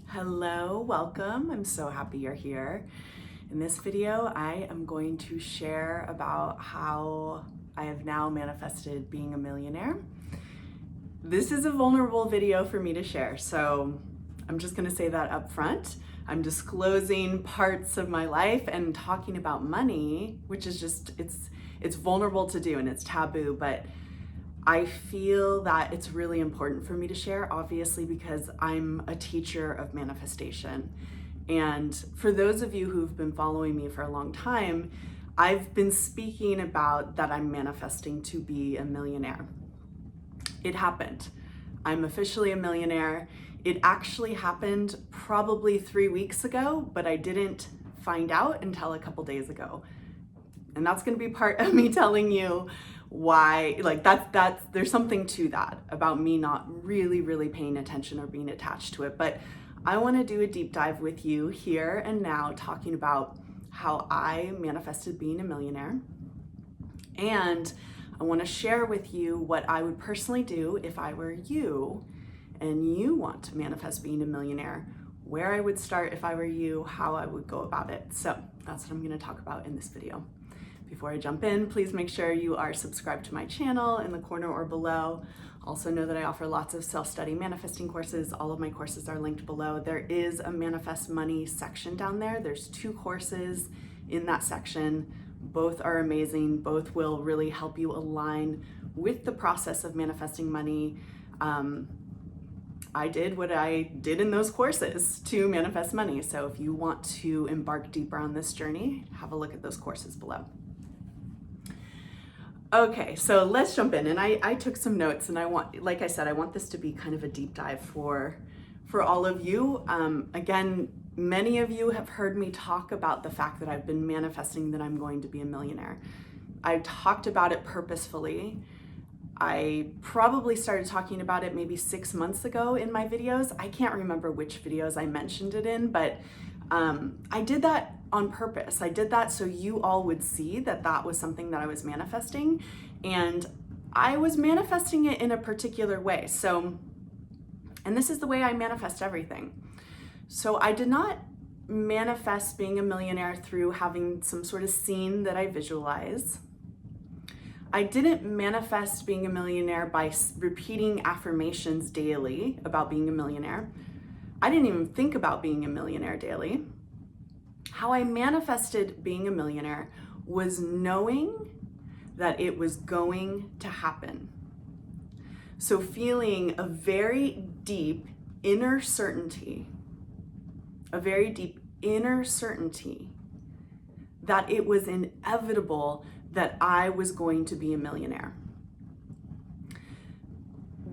Hello, welcome. I'm so happy you're here. In this video, I am going to share about how I have now manifested being a millionaire. This is a vulnerable video for me to share, so I'm just going to say that up front. I'm disclosing parts of my life and talking about money, which is just, it's vulnerable to do and it's taboo, but I feel that it's really important for me to share, obviously, because I'm a teacher of manifestation. And for those of you who've been following me for a long time, I've been speaking about that I'm manifesting to be a millionaire. It happened. I'm officially a millionaire. It actually happened probably 3 weeks ago, but I didn't find out until a couple days ago. And that's going to be part of me telling you why, like that's there's something to that about me not really paying attention or being attached to it. But I want to do a deep dive with you here and now, talking about how I manifested being a millionaire. And I want to share with you what I would personally do if I were you and you want to manifest being a millionaire, where I would start if I were you, how I would go about it. So that's what I'm going to talk about in this video. Before I jump in, please make sure you are subscribed to my channel in the corner or below. Also know that I offer lots of self-study manifesting courses. All of my courses are linked below. There is a Manifest Money section down there. There's 2 courses in that section. Both are amazing. Both will really help you align with the process of manifesting money. I did what I did in those courses to manifest money. So if you want to embark deeper on this journey, have a look at those courses below. Okay, so let's jump in. And I took some notes, and I want, like I said, I want this to be kind of a deep dive for all of you. Again, many of you have heard me talk about the fact that I've been manifesting that I'm going to be a millionaire. I've talked about it purposefully. I probably started talking about it maybe 6 months ago in my videos. I can't remember which videos I mentioned it in, but I did that on purpose. I did that so you all would see that that was something that I was manifesting, and I was manifesting it in a particular way. So, and this is the way I manifest everything. So I did not manifest being a millionaire through having some sort of scene that I visualize. I didn't manifest being a millionaire by repeating affirmations daily about being a millionaire. I didn't even think about being a millionaire daily. How I manifested being a millionaire was knowing that it was going to happen. So feeling a very deep inner certainty, that it was inevitable that I was going to be a millionaire.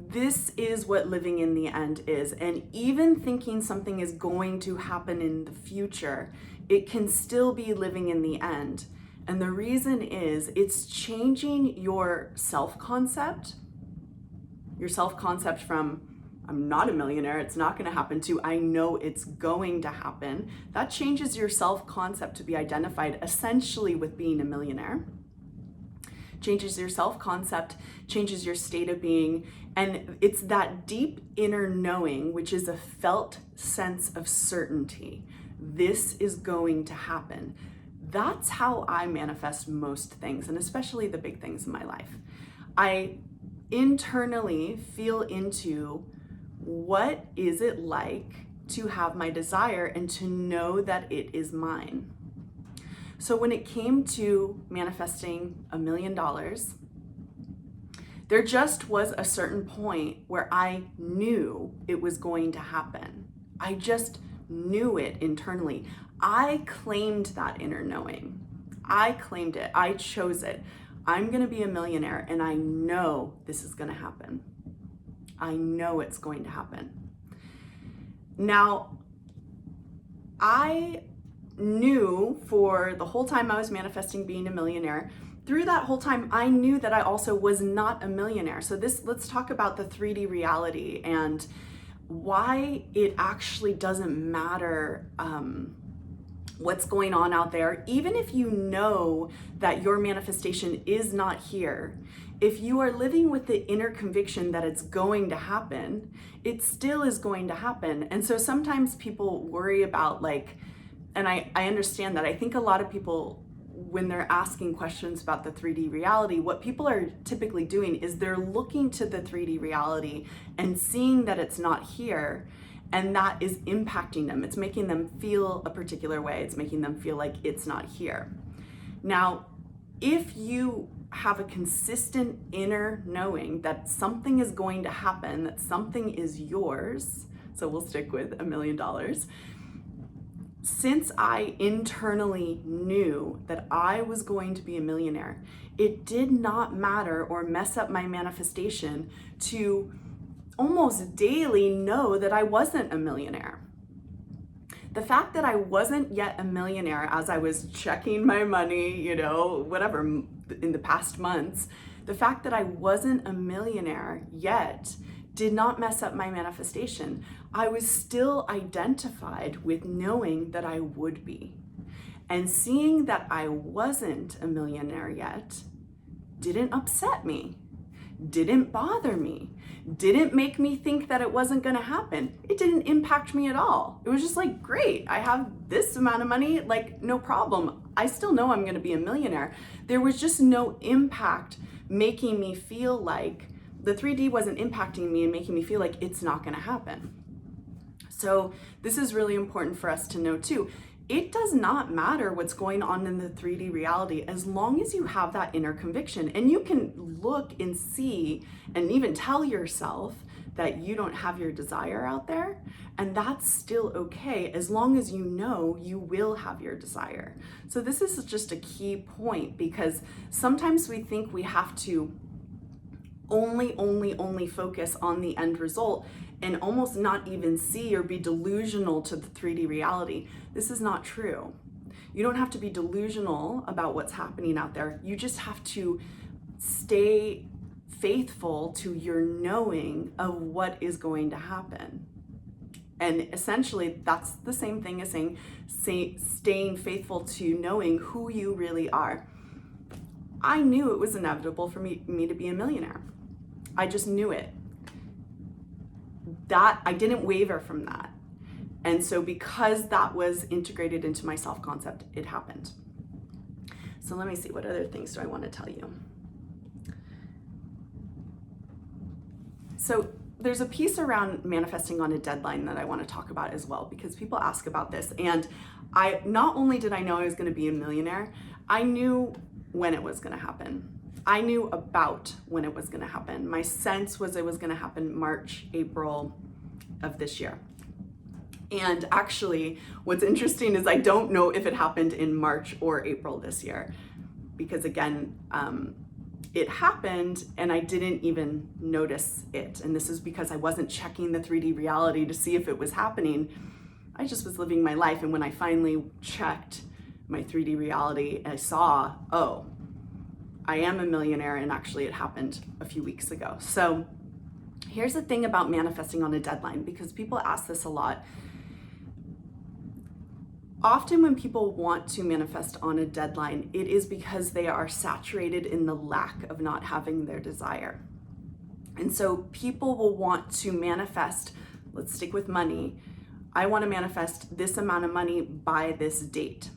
This is what living in the end is. And even thinking something is going to happen in the future, it can still be living in the end. And the reason is it's changing your self-concept from I'm not a millionaire, it's not going to happen, to I know it's going to happen. That changes your self-concept to be identified essentially with being a millionaire. Changes your self-concept, changes your state of being, and it's that deep inner knowing, which is a felt sense of certainty. This is going to happen. That's how I manifest most things, and especially the big things in my life. I internally feel into what is it like to have my desire and to know that it is mine. So when it came to manifesting $1 million, there just was a certain point where I knew it was going to happen. I just knew it internally. I claimed that inner knowing. I claimed it. I chose it. I'm going to be a millionaire, and I know this is going to happen. I know it's going to happen. Now, I knew for the whole time I was manifesting being a millionaire, through that whole time, I knew that I also was not a millionaire. So let's talk about the 3D reality and why it actually doesn't matter what's going on out there. Even if you know that your manifestation is not here, If you are living with the inner conviction that it's going to happen, it still is going to happen. And so sometimes people worry about and I understand that. I think a lot of people, when they're asking questions about the 3D reality, what people are typically doing is they're looking to the 3D reality and seeing that it's not here, and that is impacting them. It's making them feel a particular way. It's making them feel like it's not here. Now, if you have a consistent inner knowing that something is going to happen, that something is yours, so we'll stick with $1 million. Since I internally knew that I was going to be a millionaire, it did not matter or mess up my manifestation to almost daily know that I wasn't a millionaire. The fact that I wasn't yet a millionaire as I was checking my money, whatever, in the past months, the fact that I wasn't a millionaire yet did not mess up my manifestation. I was still identified with knowing that I would be. And seeing that I wasn't a millionaire yet didn't upset me, didn't bother me, didn't make me think that it wasn't going to happen. It didn't impact me at all. It was just great, I have this amount of money, no problem. I still know I'm going to be a millionaire. There was just no impact making me feel like the 3D wasn't impacting me and making me feel like it's not going to happen. So this is really important for us to know too. It does not matter what's going on in the 3D reality as long as you have that inner conviction, and you can look and see and even tell yourself that you don't have your desire out there, and that's still okay as long as you know you will have your desire. So this is just a key point, because sometimes we think we have to only focus on the end result and almost not even see or be delusional to the 3D reality. This is not true. You don't have to be delusional about what's happening out there. You just have to stay faithful to your knowing of what is going to happen. And essentially, that's the same thing as staying faithful to knowing who you really are. I knew it was inevitable for me to be a millionaire. I just knew it. That I didn't waver from that. And so because that was integrated into my self-concept, it happened. So let me see, what other things do I want to tell you? So there's a piece around manifesting on a deadline that I want to talk about as well, because people ask about this. And not only did I know I was going to be a millionaire, I knew when it was going to happen. I knew about when it was going to happen. My sense was it was going to happen March, April of this year. And actually, what's interesting is I don't know if it happened in March or April this year, because again, it happened and I didn't even notice it. And this is because I wasn't checking the 3D reality to see if it was happening. I just was living my life. And when I finally checked my 3D reality, I saw, oh, I am a millionaire, and actually it happened a few weeks ago. So here's the thing about manifesting on a deadline, because people ask this a lot. Often when people want to manifest on a deadline, it is because they are saturated in the lack of not having their desire. And so people will want to manifest, let's stick with money. I want to manifest this amount of money by this date.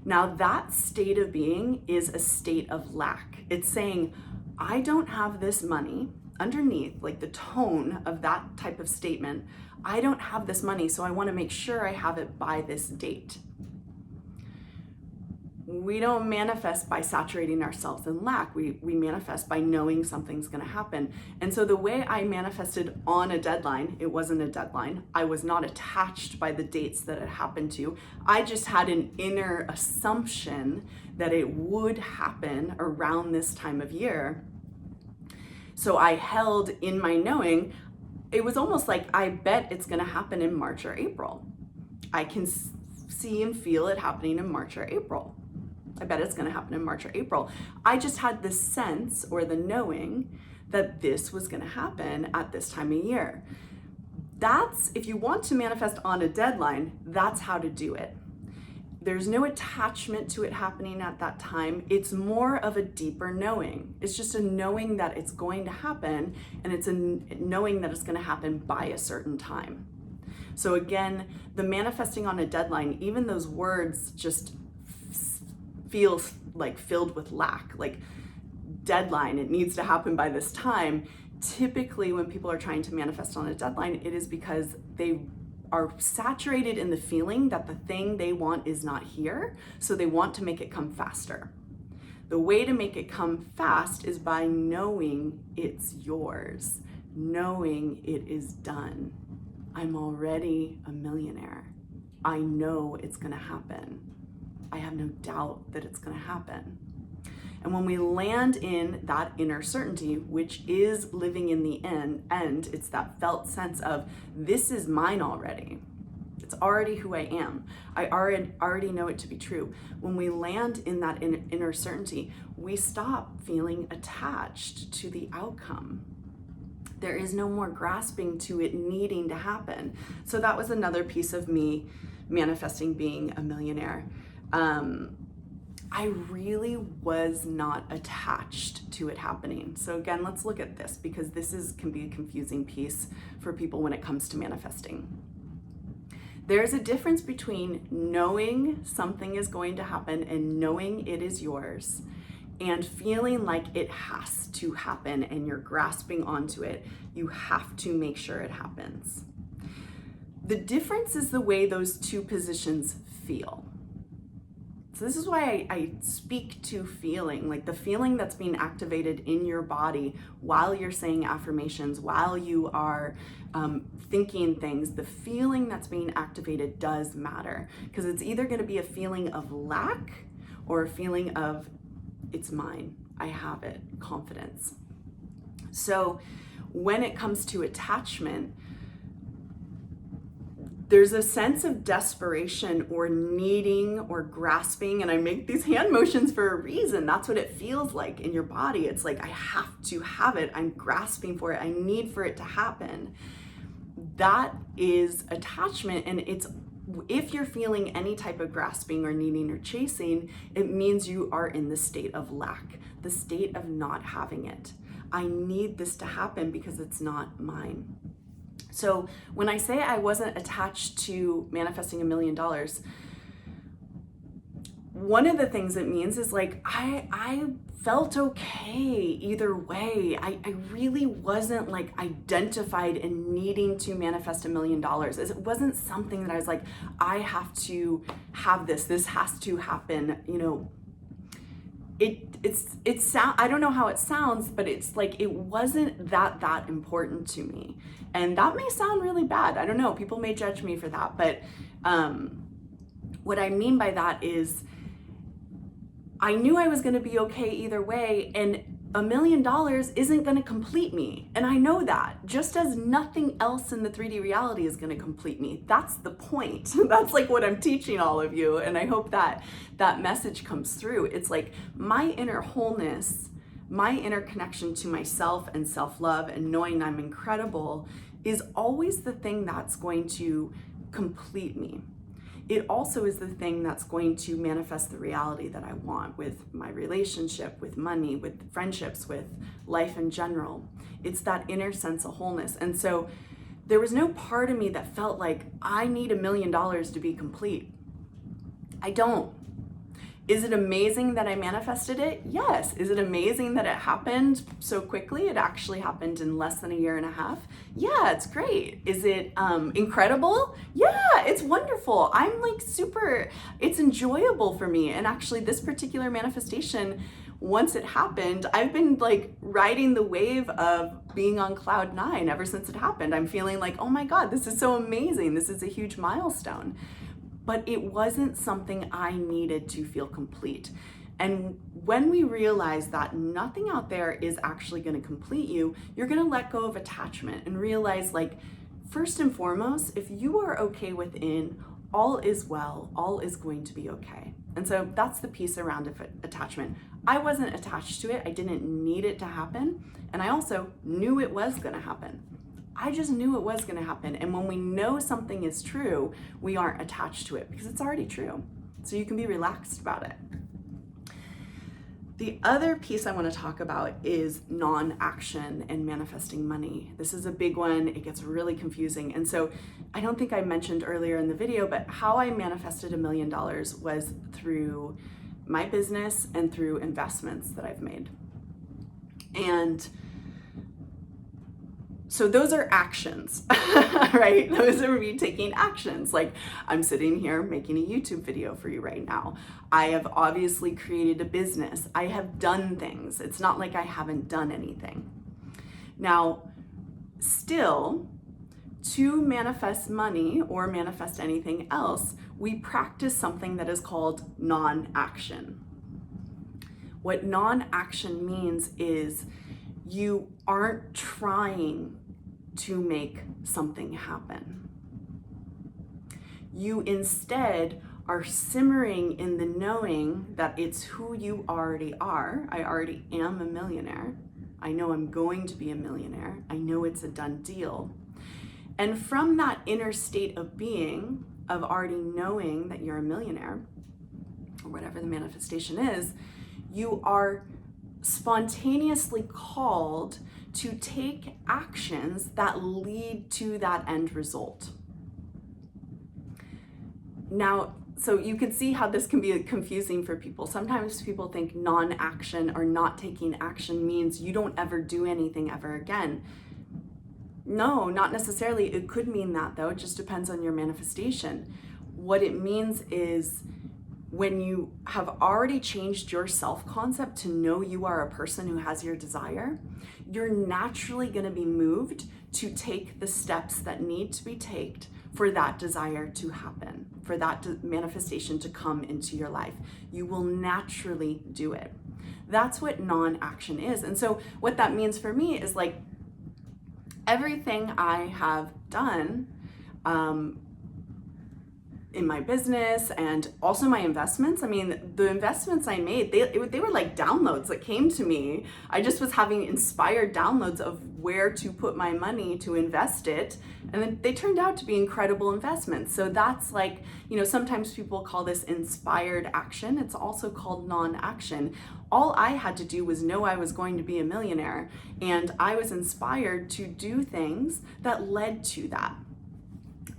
Now that state of being is a state of lack. It's saying, I don't have this money. Underneath, the tone of that type of statement, I don't have this money, so I want to make sure I have it by this date. We don't manifest by saturating ourselves in lack. We manifest by knowing something's going to happen. And so the way I manifested on a deadline, it wasn't a deadline. I was not attached by the dates that it happened to. I just had an inner assumption that it would happen around this time of year. So I held in my knowing, it was almost like, I bet it's going to happen in March or April. I can see and feel it happening in March or April. I bet it's going to happen in March or April. I just had the sense or the knowing that this was going to happen at this time of year. That's, if you want to manifest on a deadline, that's how to do it. There's no attachment to it happening at that time. It's more of a deeper knowing. It's just a knowing that it's going to happen, and it's a knowing that it's going to happen by a certain time. So again, the manifesting on a deadline, even those words just feel like filled with lack, like deadline, it needs to happen by this time. Typically, when people are trying to manifest on a deadline, it is because they are saturated in the feeling that the thing they want is not here, so they want to make it come faster. The way to make it come fast is by knowing it's yours, knowing it is done. I'm already a millionaire. I know it's gonna happen. I have no doubt that it's gonna happen. And when we land in that inner certainty, which is living in the end, it's that felt sense of, this is mine already. It's already who I am. I already know it to be true. When we land in that inner certainty, we stop feeling attached to the outcome. There is no more grasping to it needing to happen. So that was another piece of me manifesting being a millionaire. I really was not attached to it happening. So again, let's look at this, because can be a confusing piece for people when it comes to manifesting. There's a difference between knowing something is going to happen and knowing it is yours, and feeling like it has to happen and you're grasping onto it. You have to make sure it happens. The difference is the way those two positions feel. So this is why I speak to feeling, like the feeling that's being activated in your body while you're saying affirmations, while you are thinking things. The feeling that's being activated does matter, because it's either going to be a feeling of lack or a feeling of, it's mine, I have it, confidence. So when it comes to attachment, there's a sense of desperation or needing or grasping, and I make these hand motions for a reason. That's what it feels like in your body. It's like, I have to have it. I'm grasping for it. I need for it to happen. That is attachment, and if you're feeling any type of grasping or needing or chasing, it means you are in the state of lack, the state of not having it. I need this to happen because it's not mine. So when I say I wasn't attached to manifesting $1 million, one of the things it means is like, I felt okay either way. I really wasn't like identified in needing to manifest $1 million. It wasn't something that I was like, I have to have this has to happen, you know. I don't know how it sounds, but it's like, it wasn't that important to me. And that may sound really bad. I don't know, people may judge me for that. But what I mean by that is, I knew I was gonna be okay either way, and $1 million isn't gonna complete me. And I know that, just as nothing else in the 3D reality is gonna complete me. That's the point. That's like what I'm teaching all of you. And I hope that that message comes through. It's like my inner wholeness, my inner connection to myself and self-love and knowing I'm incredible is always the thing that's going to complete me. It also is the thing that's going to manifest the reality that I want with my relationship, with money, with friendships, with life in general. It's that inner sense of wholeness. And so there was no part of me that felt like I need $1 million to be complete. I don't. Is it amazing that I manifested it? Yes. Is it amazing that it happened so quickly? It actually happened in less than 1.5 years. Yeah, it's great. Is it incredible? Yeah, it's wonderful. I'm like it's enjoyable for me. And actually this particular manifestation, once it happened, I've been like riding the wave of being on cloud 9 ever since it happened. I'm feeling like, oh my God, this is so amazing. This is a huge milestone. But it wasn't something I needed to feel complete. And when we realize that nothing out there is actually going to complete you, you're going to let go of attachment and realize, like, first and foremost, if you are okay within, all is well, all is going to be okay. And so that's the piece around attachment. I wasn't attached to it. I didn't need it to happen. And I also knew it was going to happen. I just knew it was going to happen. And when we know something is true, we aren't attached to it because it's already true. so you can be relaxed about it. The other piece I want to talk about is non-action and manifesting money. This is a big one. It gets really confusing. And so I don't think I mentioned earlier in the video, but how I manifested $1 million was through my business and through investments that I've made. And so those are actions, right? Those are me taking actions. Like I'm sitting here making a YouTube video for you right now. I have obviously created a business. I have done things. It's not like I haven't done anything. Now, still, to manifest money or manifest anything else, we practice something that is called non-action. What non-action means is you aren't trying to make something happen. You instead are simmering in the knowing that it's who you already are. I already am a millionaire. I know I'm going to be a millionaire. I know it's a done deal. And from that inner state of being, of already knowing that you're a millionaire, or whatever the manifestation is, you are spontaneously called to take actions that lead to that end result. Now, so you can see how this can be confusing for people. Sometimes people think non-action or not taking action means you don't ever do anything ever again. No, not necessarily. It could mean that though. It just depends on your manifestation. What it means is when you have already changed your self-concept to know you are a person who has your desire, you're naturally going to be moved to take the steps that need to be taken for that desire to happen, for that manifestation to come into your life. You will naturally do it. That's what non-action is. And so what that means for me is like everything I have done, in my business and also my investments. I mean, the investments I made, they were like downloads that came to me. I just was having inspired downloads of where to put my money to invest it. And then they turned out to be incredible investments. So that's like, you know, sometimes people call this inspired action. It's also called non-action. All I had to do was know I was going to be a millionaire, and I was inspired to do things that led to that.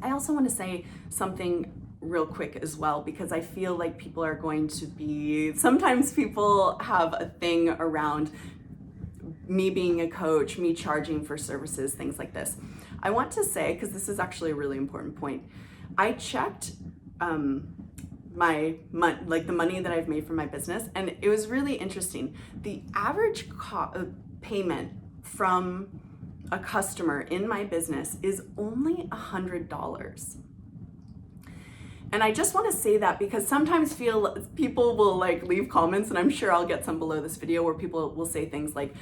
I also want to say something real quick as well, because I feel like people are going to be, sometimes people have a thing around me being a coach, me charging for services, things like this. I want to say, because this is actually a really important point, I checked my the money that I've made from my business, and it was really interesting. The average payment from a customer in my business is only $100. And I just want to say that because sometimes people will like leave comments, and I'm sure I'll get some below this video where people will say things like,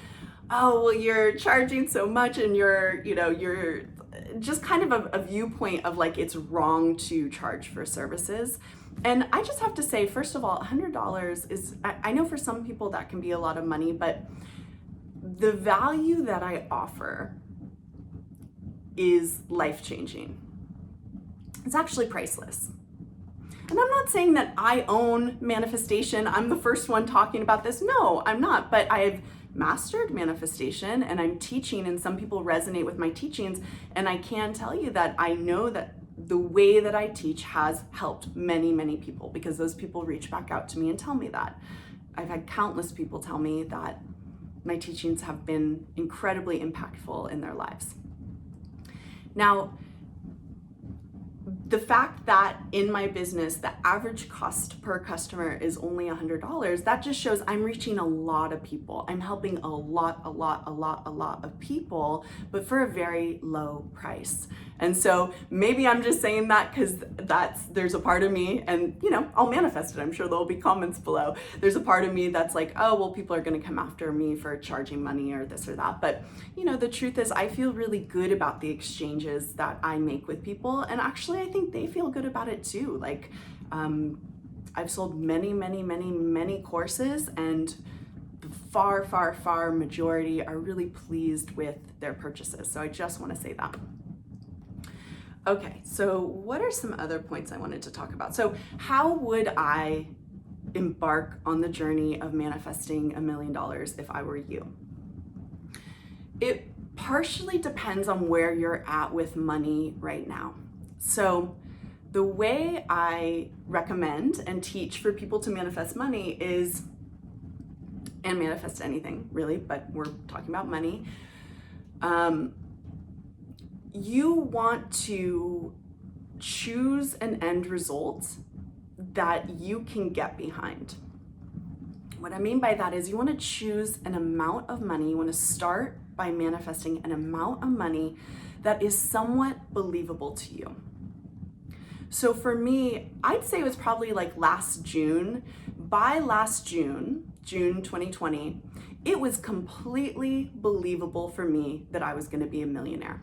oh, well, you're charging so much, and you're just kind of a viewpoint of like it's wrong to charge for services. And I just have to say, first of all, $100 is, I know for some people that can be a lot of money, but the value that I offer is life-changing. It's actually priceless. And I'm not saying that I own manifestation. I'm the first one talking about this. No, I'm not. But I've mastered manifestation, and I'm teaching, and some people resonate with my teachings. And I can tell you that I know that the way that I teach has helped many, many people, because those people reach back out to me and tell me that. I've had countless people tell me that my teachings have been incredibly impactful in their lives. Now, the fact that in my business, the average cost per customer is only $100, that just shows I'm reaching a lot of people. I'm helping a lot of people, but for a very low price. And so maybe I'm just saying that because there's a part of me, and I'll manifest it. I'm sure there'll be comments below. There's a part of me that's like, oh, well, people are going to come after me for charging money or this or that. But the truth is I feel really good about the exchanges that I make with people. And actually, I think they feel good about it too. Like, I've sold many courses, and the far majority are really pleased with their purchases. So I just want to say that. Okay, so what are some other points I wanted to talk about? So how would I embark on the journey of manifesting $1 million if I were you? It partially depends on where you're at with money right now. So the way I recommend and teach for people to manifest money is, and manifest anything really, but we're talking about money. You want to choose an end result that you can get behind. What I mean by that is you want to choose an amount of money. You want to start by manifesting an amount of money that is somewhat believable to you. So for me, I'd say it was probably like last June. By last June 2020, it was completely believable for me that I was going to be a millionaire.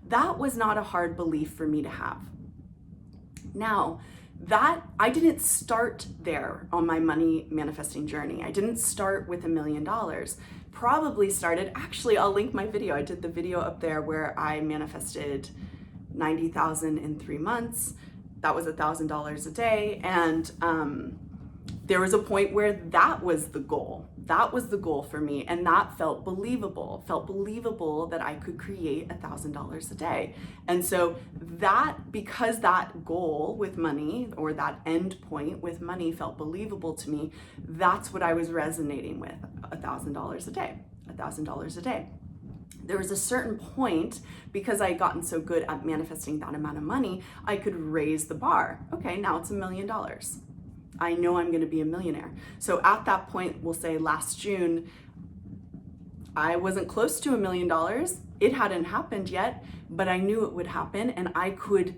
That was not a hard belief for me to have. Now, that I didn't start there on my money manifesting journey. I didn't start with $1 million. Probably started, actually, I'll link my video. I did the video up there where I manifested 90,000 in 3 months. That was $1,000 a day. And there was a point where that was the goal. That was the goal for me. And that felt believable. Felt believable that I could create $1,000 a day. And so because that goal with money, or that end point with money, felt believable to me, that's what I was resonating with, $1,000 a day, $1,000 a day. There was a certain point, because I had gotten so good at manifesting that amount of money, I could raise the bar. Okay, now it's $1 million. I know I'm going to be a millionaire. So at that point, we'll say last June, I wasn't close to $1 million. It hadn't happened yet, but I knew it would happen, and I could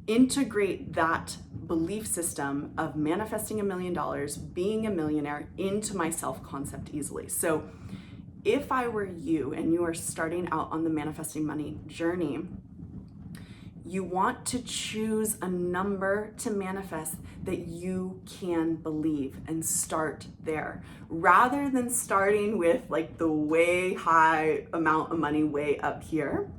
integrate that belief system of manifesting $1 million, being a millionaire, into my self-concept easily. So if I were you and you are starting out on the manifesting money journey, you want to choose a number to manifest that you can believe, and start there. Rather than starting with like the way high amount of money way up here.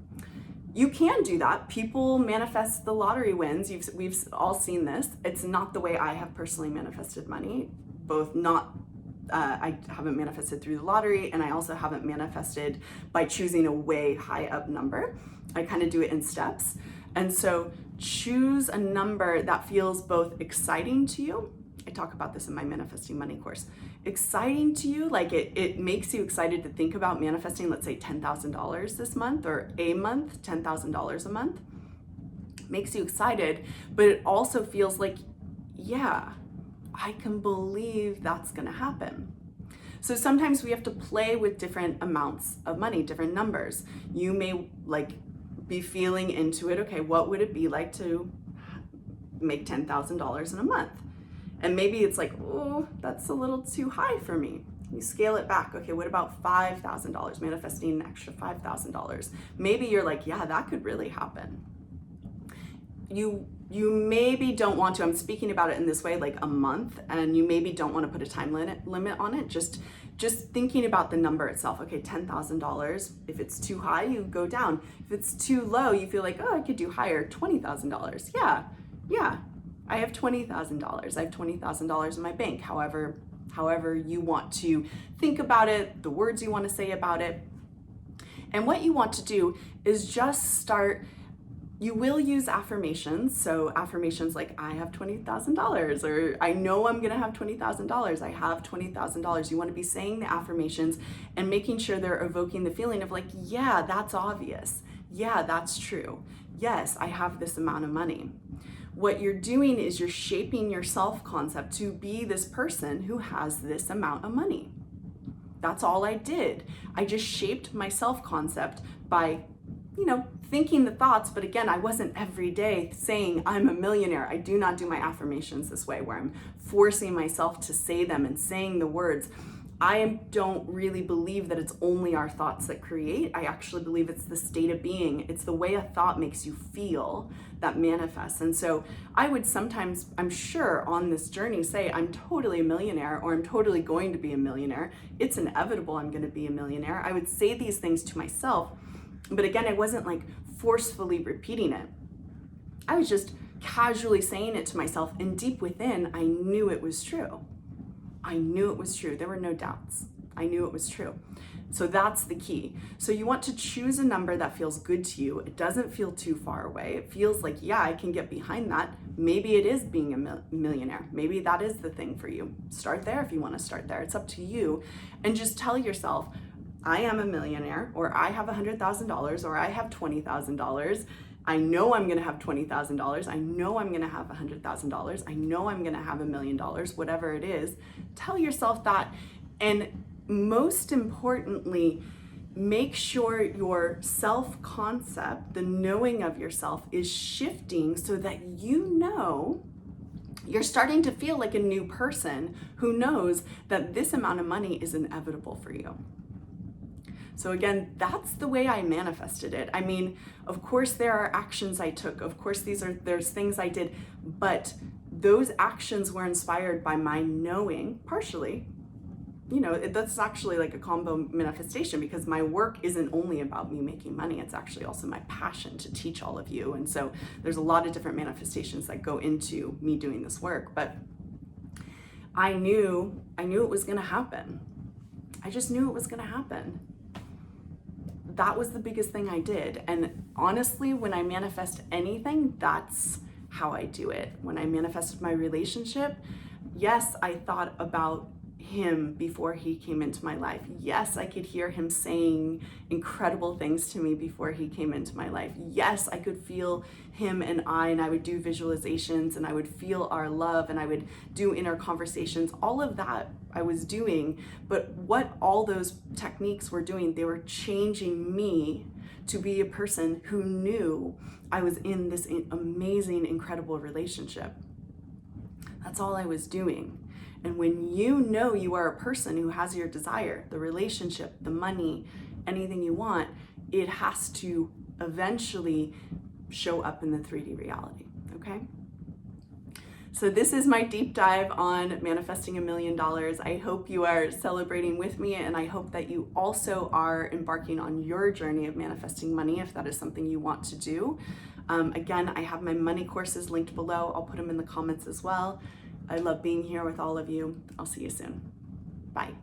You can do that. People manifest the lottery wins. We've all seen this. It's not the way I have personally manifested money. I haven't manifested through the lottery, and I also haven't manifested by choosing a way high up number. I kind of do it in steps. And so choose a number that feels both exciting to you. I talk about this in my Manifesting Money course. Exciting to you, like it makes you excited to think about manifesting, let's say $10,000 this month, or a month, $10,000 a month. Makes you excited, but it also feels like, yeah, I can believe that's gonna happen. So sometimes we have to play with different amounts of money, different numbers. You may be feeling into it. Okay, what would it be like to make $10,000 in a month? And maybe it's like, oh, that's a little too high for me. You scale it back. Okay, what about $5,000? Manifesting an extra $5,000. Maybe you're like, yeah, that could really happen. You maybe don't want to, I'm speaking about it in this way, like a month, and you maybe don't want to put a time limit on it. Just thinking about the number itself. Okay, $10,000. If it's too high, you go down. If it's too low, you feel like, oh, I could do higher, $20,000. Yeah, I have $20,000. I have $20,000 in my bank. However you want to think about it, the words you want to say about it. And what you want to do is just start. You will use affirmations. So affirmations like, I have $20,000, or I know I'm gonna have $20,000. I have $20,000. You wanna be saying the affirmations and making sure they're evoking the feeling of like, yeah, that's obvious. Yeah, that's true. Yes, I have this amount of money. What you're doing is you're shaping your self-concept to be this person who has this amount of money. That's all I did. I just shaped my self-concept by thinking the thoughts, but again, I wasn't every day saying I'm a millionaire. I do not do my affirmations this way, where I'm forcing myself to say them and saying the words. I don't really believe that it's only our thoughts that create. I actually believe it's the state of being. It's the way a thought makes you feel that manifests. And so I would sometimes, I'm sure on this journey, say I'm totally a millionaire, or I'm totally going to be a millionaire. It's inevitable I'm going to be a millionaire. I would say these things to myself. But again, I wasn't like forcefully repeating it. I was just casually saying it to myself, and deep within, I knew it was true. I knew it was true. There were no doubts. I knew it was true. So that's the key. So you want to choose a number that feels good to you. It doesn't feel too far away. It feels like, yeah, I can get behind that. Maybe it is being a millionaire. Maybe that is the thing for you. Start there if you want to start there. It's up to you. And just tell yourself, I am a millionaire, or I have $100,000, or I have $20,000. I know I'm going to have $20,000. I know I'm going to have $100,000. I know I'm going to have $1 million, whatever it is. Tell yourself that. And most importantly, make sure your self-concept, the knowing of yourself, is shifting so that you know you're starting to feel like a new person who knows that this amount of money is inevitable for you. So again, that's the way I manifested it. I mean, of course there are actions I took. Of course there's things I did, but those actions were inspired by my knowing, partially. You know, that's actually like a combo manifestation, because my work isn't only about me making money. It's actually also my passion to teach all of you. And so there's a lot of different manifestations that go into me doing this work, but I knew it was going to happen. I just knew it was going to happen. That was the biggest thing I did. And honestly, when I manifest anything, that's how I do it. When I manifested my relationship, yes, I thought about him before he came into my life. Yes, I could hear him saying incredible things to me before he came into my life. Yes, I could feel him and I would do visualizations, and I would feel our love, and I would do inner conversations. All of that I was doing, but what all those techniques were doing, they were changing me to be a person who knew I was in this amazing, incredible relationship. That's all I was doing. And when you know you are a person who has your desire, the relationship, the money, anything you want, it has to eventually show up in the 3D reality, okay? So this is my deep dive on manifesting $1 million. I hope you are celebrating with me, and I hope that you also are embarking on your journey of manifesting money if that is something you want to do. Again, I have my money courses linked below. I'll put them in the comments as well. I love being here with all of you. I'll see you soon. Bye.